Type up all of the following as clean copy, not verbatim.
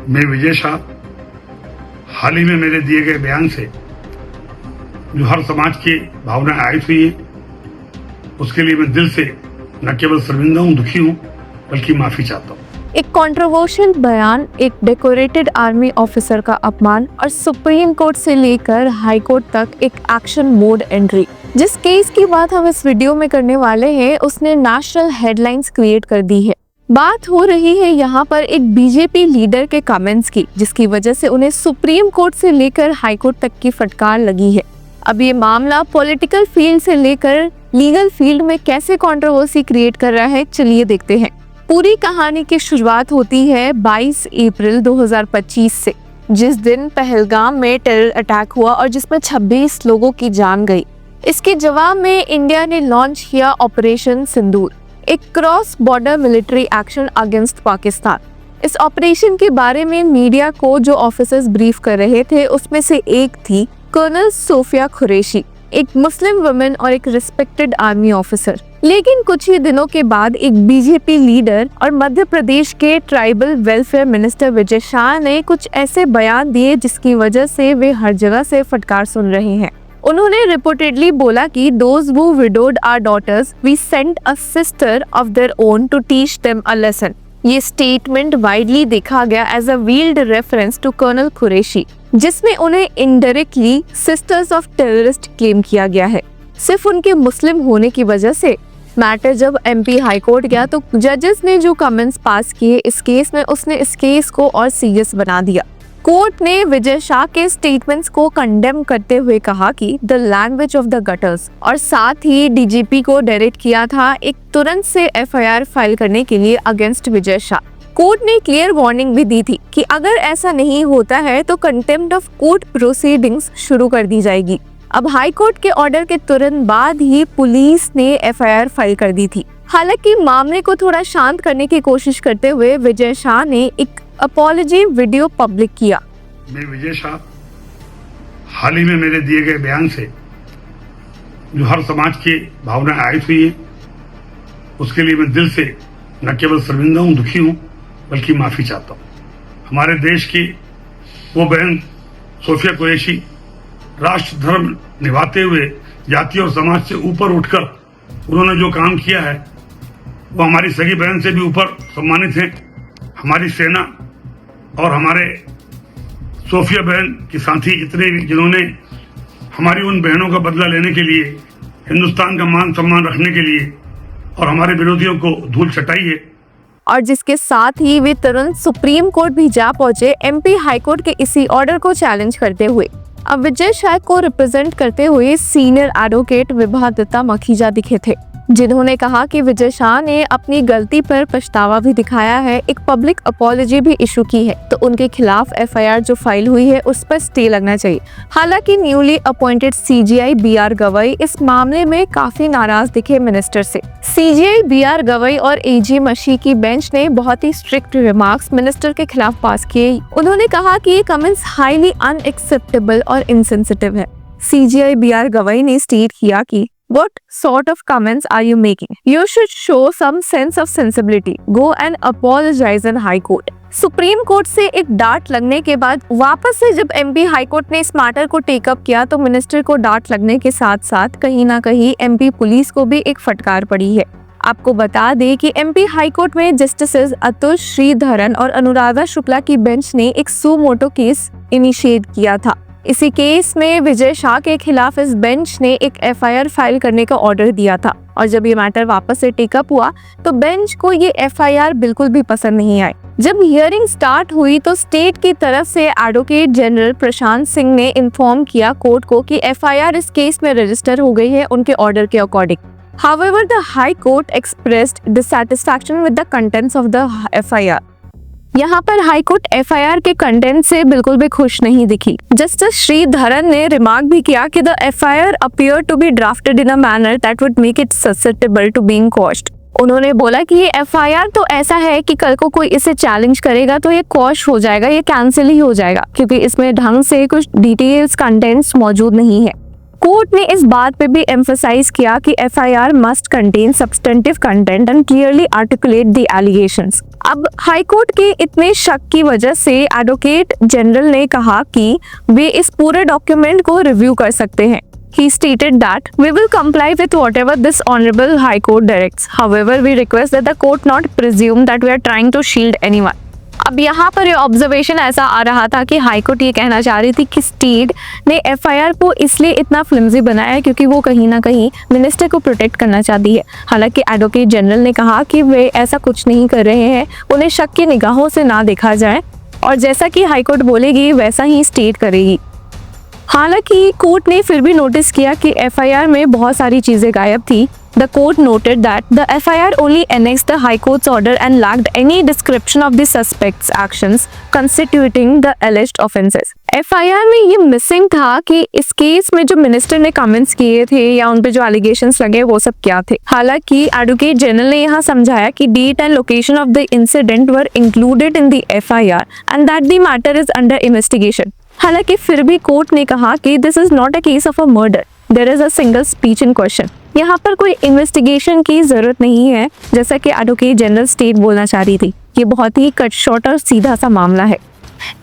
मैं विजय शाह हाल ही में मेरे दिए गए बयान से जो हर समाज की भावना आहत हुई है उसके लिए मैं दिल से न केवल शर्मिंदा हूँ, दुखी हूँ, बल्कि माफी चाहता हूँ। एक कंट्रोवर्शियल बयान, एक डेकोरेटेड आर्मी ऑफिसर का अपमान और सुप्रीम कोर्ट से लेकर हाई कोर्ट तक एक एक्शन मोड एंट्री। जिस केस की बात हम इस वीडियो में करने वाले हैं उसने नेशनल हेडलाइंस क्रिएट कर दी है। बात हो रही है यहाँ पर एक बीजेपी लीडर के कमेंट्स की, जिसकी वजह से उन्हें सुप्रीम कोर्ट से लेकर हाई कोर्ट तक की फटकार लगी है। अब ये मामला पॉलिटिकल फील्ड से लेकर लीगल फील्ड में कैसे कंट्रोवर्सी क्रिएट कर रहा है, चलिए देखते हैं। पूरी कहानी की शुरुआत होती है 22 अप्रैल 2025 से, जिस दिन पहलगाम में टेरर अटैक हुआ और जिसमें 26 लोगों की जान गई। इसके जवाब में इंडिया ने लॉन्च किया ऑपरेशन सिंदूर, एक cross border military action against Pakistan. इस ऑपरेशन के बारे में मीडिया को जो ऑफिसर्स ब्रीफ कर रहे थे उसमें से एक थी कर्नल सोफिया कुरैशी, एक मुस्लिम वुमेन और एक रिस्पेक्टेड आर्मी ऑफिसर। लेकिन कुछ ही दिनों के बाद एक बीजेपी लीडर और मध्य प्रदेश के tribal welfare minister Vijay Shah ने कुछ ऐसे बयान दिए जिसकी वजह से वे हर जगह से फटकार सुन रहे हैं। उन्होंने रिपोर्टेडली बोला कि those who widowed our daughters, we sent a sister of their own to teach them a lesson। ये स्टेटमेंट वाइडली देखा गया as a veiled reference to colonel Qureshi, जिसमें उन्हें indirectly sisters of terrorist claim किया गया है, सिर्फ उनके मुस्लिम होने की वजह से। मैटर जब एमपी हाई कोर्ट गया तो जजेस ने जो कमेंट्स पास किए इस केस में, उसने इस केस को और सीरियस बना दिया। कोर्ट ने विजय शाह के स्टेटमेंट्स को कंडेम करते हुए कहा कि the language of the gutters, और साथ ही डीजीपी को डायरेक्ट किया था एक तुरंत से एफआईआर फाइल करने के लिए अगेंस्ट विजय शाह। कोर्ट ने क्लियर वार्निंग भी दी थी कि अगर ऐसा नहीं होता है तो कंटेम्प्ट ऑफ कोर्ट प्रोसीडिंग्स शुरू कर दी जाएगी। अब हाई कोर्ट के ऑर्डर के तुरंत बाद ही पुलिस ने एफआईआर फाइल कर दी थी। हालांकि मामले को थोड़ा शांत करने की कोशिश करते हुए विजय शाह ने एक अपॉलजी वीडियो पब्लिक किया। मैं विजय शाह हाल ही में मेरे दिए गए बयान से जो हर समाज की भावना आहत हुई है उसके लिए मैं दिल से न केवल शर्मिंदा हूँ, दुखी हूँ, बल्कि माफी चाहता हूँ। हमारे देश की वो बहन सोफिया कुरैशी राष्ट्र धर्म निभाते हुए जाति और समाज से ऊपर उठकर उन्होंने जो काम किया है वो हमारी सगी बहन से भी ऊपर सम्मानित है। हमारी सेना और हमारे सोफिया बहन के साथी जितने भी जिन्होंने हमारी उन बहनों का बदला लेने के लिए, हिंदुस्तान का मान सम्मान रखने के लिए और हमारे विरोधियों को धूल चटाई है। और जिसके साथ ही वे तुरंत सुप्रीम कोर्ट भी जा पहुंचे एमपी हाई कोर्ट के इसी ऑर्डर को चैलेंज करते हुए। अब विजय शाह को रिप्रेजेंट करते हुए सीनियर एडवोकेट विभा दत्ता मखीजा दिखे थे, जिन्होंने कहा कि विजय शाह ने अपनी गलती पर पछतावा भी दिखाया है, एक पब्लिक अपॉलजी भी इशू की है, तो उनके खिलाफ एफआईआर जो फाइल हुई है उस पर स्टे लगना चाहिए। हालांकि newly appointed CJI B R Gavai इस मामले में काफी नाराज दिखे मिनिस्टर से। सीजीआई बीआर गवई और एजी मशी की बेंच ने बहुत ही स्ट्रिक्ट रिमार्क्स मिनिस्टर के खिलाफ पास किए। उन्होंने कहा कि ये कमेंट्स हाईली अनएक्सेप्टेबल और इनसेंसिटिव है। सीजीआई बीआर गवई ने स्टेट किया कि What sort of comments are you making? You should show some sense of sensibility. Go and apologize in High Court. Supreme court से एक डांट लगने के बाद वापस से जब एमपी हाई कोर्ट ने इस मैटर को टेकअप किया तो मिनिस्टर को डांट लगने के साथ साथ कहीं ना कहीं एमपी पुलिस को भी एक फटकार पड़ी है। आपको बता दें कि एमपी हाई कोर्ट में जस्टिसेस अतुल श्रीधरन और अनुराधा शुक्ला की बेंच ने एक सू मोटो केस इनिशिएट किया था। इसी केस में विजय शाह के खिलाफ इस बेंच ने एक एफआईआर फाइल करने का ऑर्डर दिया था, और जब ये मैटर वापस से टेकअप हुआ तो बेंच को ये एफआईआर बिल्कुल भी पसंद नहीं आई। जब हियरिंग स्टार्ट हुई तो स्टेट की तरफ से एडवोकेट जनरल प्रशांत सिंह ने इन्फॉर्म किया कोर्ट को कि एफआईआर इस केस में रजिस्टर हो गई है उनके ऑर्डर के according. However, the High Court expressed dissatisfaction with the contents of the FIR। यहाँ पर हाई कोर्ट एफआईआर के कंटेंट से बिल्कुल भी खुश नहीं दिखी। जस्टिस श्रीधरन ने रिमार्क भी किया कि the FIR appear to be drafted in a manner that would make it susceptible to being quashed. उन्होंने बोला कि ये एफआईआर तो ऐसा है कि कल को कोई इसे चैलेंज करेगा तो ये क्वॉश हो जाएगा, ये कैंसिल ही हो जाएगा, क्योंकि इसमें ढंग से कुछ डिटेल्स कंटेंट्स मौजूद नहीं है। कोर्ट ने इस बात पे भी एम्फसाइज किया कि FIR must contain substantive content and clearly articulate the allegations. अब हाई कोर्ट के इतने शक की वजह से एडवोकेट जनरल ने कहा कि वे इस पूरे डॉक्यूमेंट को रिव्यू कर सकते हैं। He stated that we will comply with whatever this honorable High Court directs. However, we request that the court not presume that we are trying to shield anyone. अब यहाँ पर ये ऑब्जर्वेशन ऐसा आ रहा था कि हाई कोर्ट ये कहना चाह रही थी कि स्टेट ने एफआईआर को इसलिए इतना फ्लिमजी बनाया है क्योंकि वो कहीं ना कहीं मिनिस्टर को प्रोटेक्ट करना चाहती है। हालांकि एडवोकेट जनरल ने कहा कि वे ऐसा कुछ नहीं कर रहे हैं, उन्हें शक की निगाहों से ना देखा जाए और जैसा कि हाई कोर्ट बोलेगी वैसा ही स्टेट करेगी। हालांकि कोर्ट ने फिर भी नोटिस किया कि एफआईआर में बहुत सारी चीजें गायब थी। The court noted that the FIR only annexed the High Court's order and lacked any description of the suspect's actions constituting the alleged offences. FIR में ये मिसिंग था कि इस केस में जो मिनिस्टर ने कमेंट्स किए थे या उन पे जो एलिगेशंस लगे वो सब क्या थे। हालांकि एडवोकेट जनरल ने यहाँ समझाया कि date and location of the incident were included in the FIR and that the matter is under investigation. हालांकि फिर भी कोर्ट ने कहा कि this is not a case of a murder, there is a single speech in question. यहाँ पर कोई investigation की जरूरत नहीं है, जैसा कि एडवोकेट जनरल स्टेट बोलना चाह रही थी। ये बहुत ही कट शॉर्ट और सीधा सा मामला है।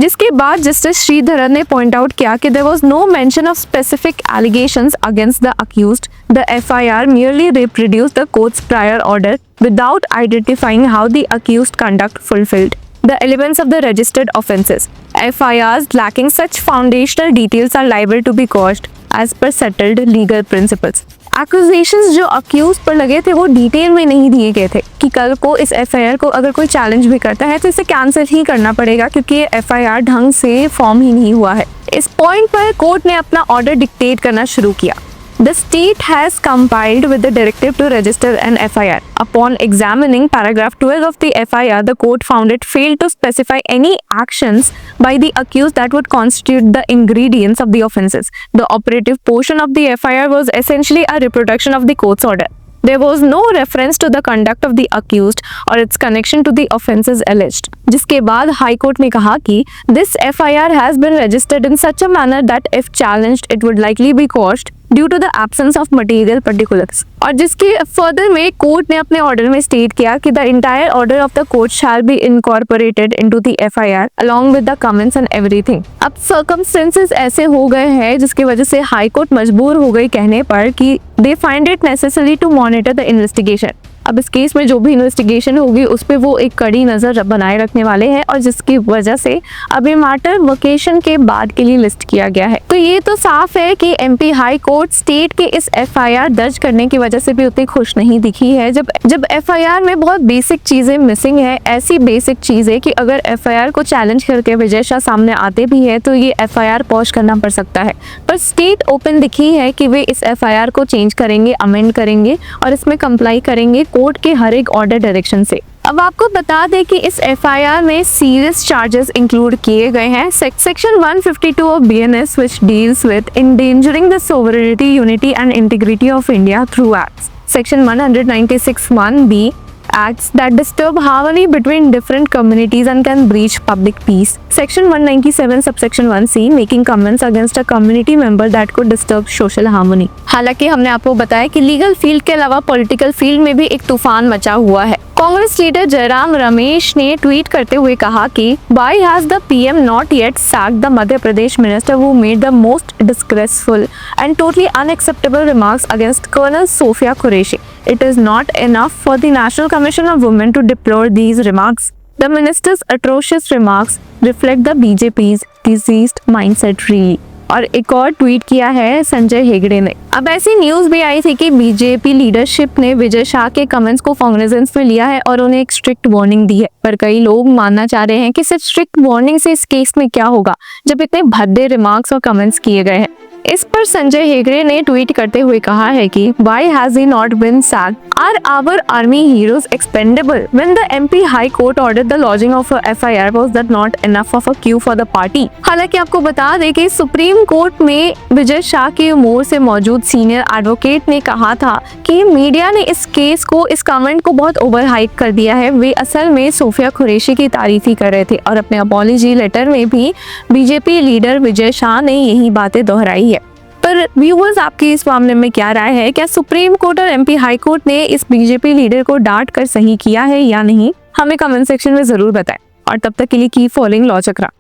जिसके बाद जस्टिस श्रीधरन ने पॉइंट आउट किया कि there was no mention of specific allegations against the accused. The FIR merely reproduced the court's prior order without identifying how the accused conduct fulfilled the elements of the registered offences. FIRs lacking such foundational details are liable to be quashed as per settled legal principles. Accusations जो accused पर लगे थे वो detail में नहीं दिए गए थे कि कल को इस FIR को अगर कोई चैलेंज भी करता है तो इसे कैंसिल ही करना पड़ेगा क्योंकि ये FIR ढंग से फॉर्म ही नहीं हुआ है। इस पॉइंट पर कोर्ट ने अपना ऑर्डर डिक्टेट करना शुरू किया। The state has complied with the directive to register an FIR. Upon examining paragraph 12 of the FIR, the court found it failed to specify any actions by the accused that would constitute the ingredients of the offences. The operative portion of the FIR was essentially a reproduction of the court's order. There was no reference to the conduct of the accused or its connection to the offences alleged. जिसके बाद high court ने कहा कि this FIR has been registered in such a manner that if challenged it would likely be quashed due to the absence of material particulars. और जिसके further में court ने अपने ऑर्डर में स्टेट किया कि the entire order of the court shall be incorporated into the FIR along with the comments and everything. अब circumstances ऐसे हो गए हैं जिसकी वजह से हाई कोर्ट मजबूर हो गई कहने पर कि they find it necessary to monitor the investigation. अब इस केस में जो भी इन्वेस्टिगेशन होगी उस पर वो एक कड़ी नज़र बनाए रखने वाले हैं और जिसकी वजह से अब ये मैटर वेकेशन के बाद के लिए लिस्ट किया गया है। तो ये तो साफ है कि एमपी हाई कोर्ट स्टेट के इस एफआईआर दर्ज करने की वजह से भी उतनी खुश नहीं दिखी है। जब एफआईआर में बहुत बेसिक चीज़ें मिसिंग है, ऐसी बेसिक चीज़ है कि अगर एफआईआर को चैलेंज करके विजय शाह सामने आते भी है तो ये एफआईआर पॉज करना पड़ सकता है। पर स्टेट ओपन दिखी है कि वे इस एफआईआर को चेंज करेंगे, अमेंड करेंगे और इसमें कंप्लाई करेंगे कोर्ट के हर एक ऑर्डर डायरेक्शन से। अब आपको बता दें कि इस एफआईआर में सीरियस चार्जेस इंक्लूड किए गए हैं। Section 152 of BNS which deals with endangering the sovereignty, unity and integrity of India through acts. Section 196(1)(b acts that disturb harmony between different communities and can breach public peace. Section 197 subsection 1c making comments against a community member that could disturb social harmony. हालांकि हमने आपको बताया कि legal field के अलावा political field में भी एक तूफान मचा हुआ है। कांग्रेस लीडर जयराम रमेश ने ट्वीट करते हुए कहा कि Why has the PM not yet sacked the Madhya Pradesh minister who made the most disgraceful and totally unacceptable remarks against Colonel Sofia Qureshi? It is not enough for the National Commission of Women to deplore these remarks. The minister's atrocious remarks reflect the BJP's diseased mindset really. और एक और tweet किया है संजय हेगड़े ने। अब ऐसी news भी आई थी कि बीजेपी लीडरशिप ने विजय शाह के कमेंट्स को कॉग्निजेंस में लिया है और उन्हें एक स्ट्रिक्ट वार्निंग दी है। पर कई लोग मानना चाह रहे हैं कि सिर्फ स्ट्रिक्ट वार्निंग से इस केस में क्या होगा जब इतने भद्दे रिमार्क्स और कमेंट्स किए गए हैं। इस पर संजय हेगड़े ने ट्वीट करते हुए कहा है कि Why has he not been sacked? Are our army heroes expendable? When the MP High Court ordered the lodging of a FIR, was that not enough of a cue for the party? हालांकि आपको बता दें कि supreme court में विजय शाह की उम्र से मौजूद सीनियर एडवोकेट ने कहा था कि मीडिया ने इस केस को, इस कमेंट को बहुत ओवर हाइप कर दिया है। वे असल में सोफिया कुरैशी की तारीफ ही कर रहे थे और अपने अपॉलॉजी लेटर में भी बीजेपी लीडर विजय शाह ने यही बातें दोहराई है। पर व्यूअर्स, आपकी इस मामले में क्या राय है? क्या सुप्रीम कोर्ट और एमपी हाई कोर्ट ने इस बीजेपी लीडर को डांट कर सही किया है या नहीं? हमें कमेंट सेक्शन में जरूर बताएं और तब तक के लिए कीप फॉलोइंग लॉ चक्रा।